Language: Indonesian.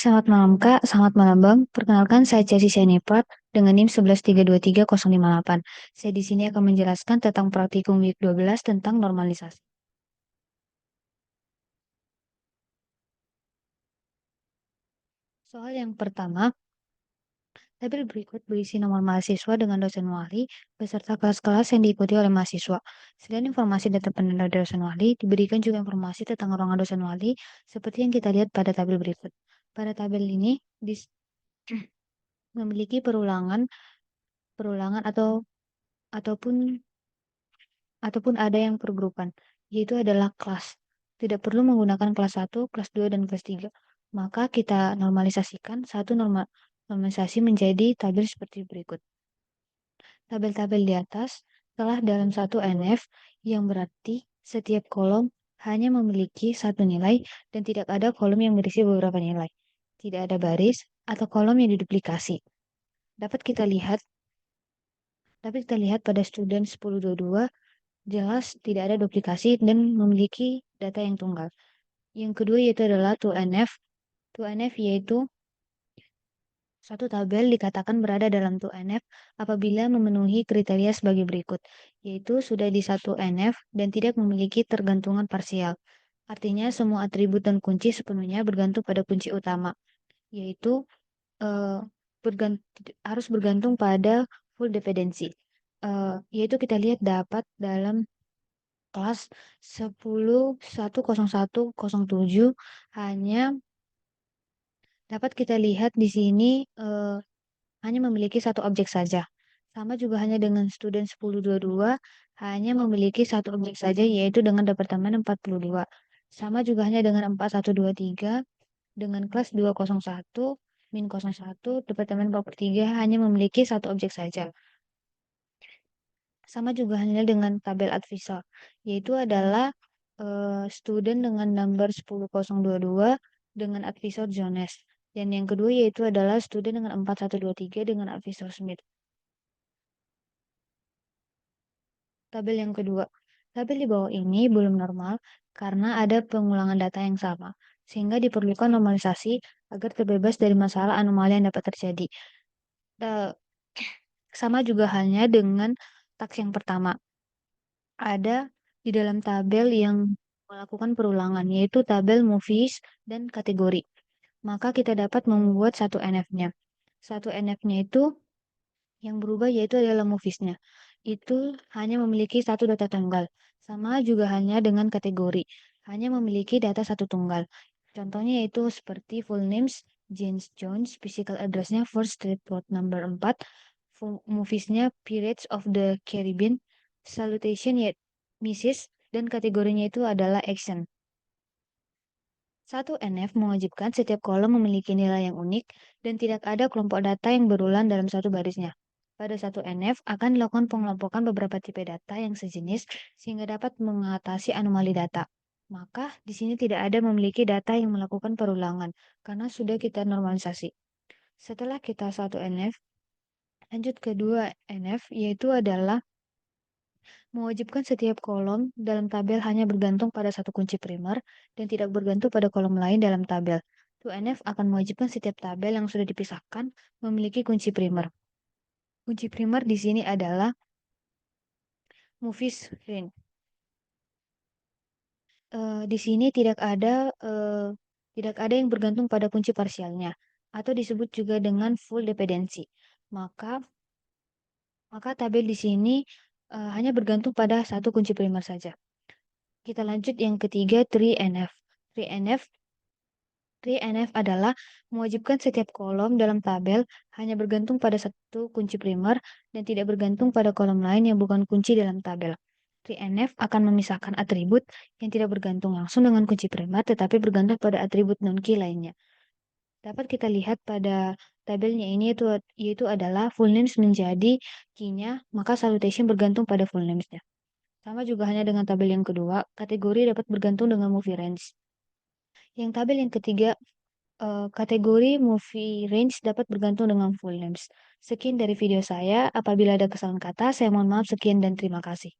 Selamat malam Kak, selamat malam Bang. Perkenalkan saya Chelsea Sianipart dengan NIM 11323058. Saya di sini akan menjelaskan tentang praktikum week 12 tentang normalisasi. Soal yang pertama, tabel berikut berisi nomor mahasiswa dengan dosen wali beserta kelas-kelas yang diikuti oleh mahasiswa. Selain informasi data penanda dosen wali, diberikan juga informasi tentang ruangan dosen wali seperti yang kita lihat pada tabel berikut. Pada tabel ini memiliki perulangan ataupun ataupun ada yang pergrupan, yaitu adalah kelas. Tidak perlu menggunakan kelas 1, kelas 2, dan kelas 3. Maka kita normalisasikan normalisasi menjadi tabel seperti berikut. Tabel-tabel di atas telah dalam satu NF yang berarti setiap kolom hanya memiliki satu nilai dan tidak ada kolom yang berisi beberapa nilai. Tidak ada baris atau kolom yang diduplikasi. Dapat kita lihat pada student 1022 jelas tidak ada duplikasi dan memiliki data yang tunggal. Yang kedua yaitu adalah 2NF. 2NF yaitu satu tabel dikatakan berada dalam 2NF apabila memenuhi kriteria sebagai berikut, yaitu sudah di 1NF dan tidak memiliki tergantungan parsial. Artinya semua atribut dan kunci sepenuhnya bergantung pada kunci utama, yaitu eh, harus bergantung pada full dependency. Yaitu kita lihat dapat dalam kelas 10.1.01.07 hanya dapat kita lihat di sini hanya memiliki satu objek saja. Sama juga hanya dengan student 1022 hanya memiliki satu objek saja yaitu dengan departemen 42. Sama juga hanya dengan 4123 dengan kelas 201 min 01 departemen 43 hanya memiliki satu objek saja. Sama juga halnya dengan tabel advisor, yaitu adalah student dengan number 10022 dengan advisor Jones. Dan yang kedua yaitu adalah student dengan 4123 dengan advisor Smith. Tabel yang kedua. Tabel di bawah ini belum normal karena ada pengulangan data yang sama, sehingga diperlukan normalisasi agar terbebas dari masalah anomali yang dapat terjadi. Sama juga halnya dengan taks yang pertama. Ada di dalam tabel yang melakukan perulangan, yaitu tabel movies dan kategori. Maka kita dapat membuat satu NF-nya. Satu NF-nya itu yang berubah yaitu adalah movies-nya. Itu hanya memiliki satu data tunggal. Sama juga hanya dengan kategori. Hanya memiliki data satu tunggal. Contohnya yaitu seperti full names, James Jones, physical address-nya First Street Plot number 4, movies-nya Pirates of the Caribbean, salutation yet Mrs. dan kategorinya itu adalah action. Satu NF mewajibkan setiap kolom memiliki nilai yang unik dan tidak ada kelompok data yang berulang dalam satu barisnya. Pada satu NF akan dilakukan pengelompokan beberapa tipe data yang sejenis sehingga dapat mengatasi anomali data. Maka di sini tidak ada memiliki data yang melakukan perulangan karena sudah kita normalisasi. Setelah kita satu NF, lanjut ke dua NF yaitu adalah mewajibkan setiap kolom dalam tabel hanya bergantung pada satu kunci primer dan tidak bergantung pada kolom lain dalam tabel. 2NF akan mewajibkan setiap tabel yang sudah dipisahkan memiliki kunci primer. Kunci primer di sini adalah movies range. Di sini tidak ada yang bergantung pada kunci parsialnya atau disebut juga dengan full dependency. Maka tabel di sini hanya bergantung pada satu kunci primer saja. Kita lanjut yang ketiga 3NF. 3NF 3NF adalah mewajibkan setiap kolom dalam tabel hanya bergantung pada satu kunci primer dan tidak bergantung pada kolom lain yang bukan kunci dalam tabel. 3NF akan memisahkan atribut yang tidak bergantung langsung dengan kunci primer tetapi bergantung pada atribut non-key lainnya. Dapat kita lihat pada tabelnya ini yaitu adalah full names menjadi key-nya, maka salutation bergantung pada full names-nya. Sama juga hanya dengan tabel yang kedua, kategori dapat bergantung dengan movie range. Yang tabel yang ketiga, kategori movie range dapat bergantung dengan full names. Sekian dari video saya. Apabila ada kesalahan kata, saya mohon maaf. Sekian dan terima kasih.